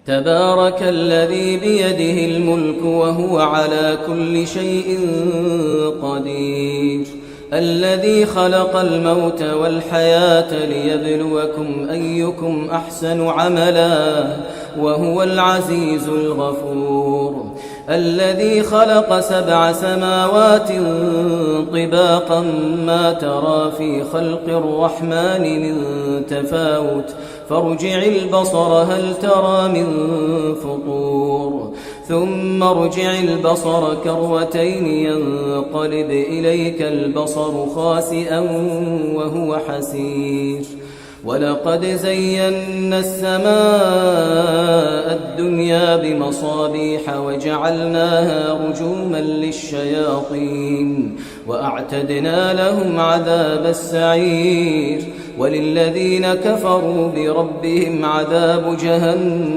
تبارك الذي بيده الملك وهو على كل شيء قدير الذي خلق الموت والحياة ليبلوكم أيكم أحسن عملا وهو العزيز الغفور الذي خلق 7 سماوات طباقا ما ترى في خلق الرحمن من تفاوت فارجع البصر هل ترى من فطور ثم ارجع البصر كرتين ينقلب إليك البصر خاسئا وهو حسير ولقد زينا السماء الدنيا بمصابيح وجعلناها رجوما للشياطين وأعتدنا لهم عذاب السعير وللذين كفروا بربهم عذاب جهنم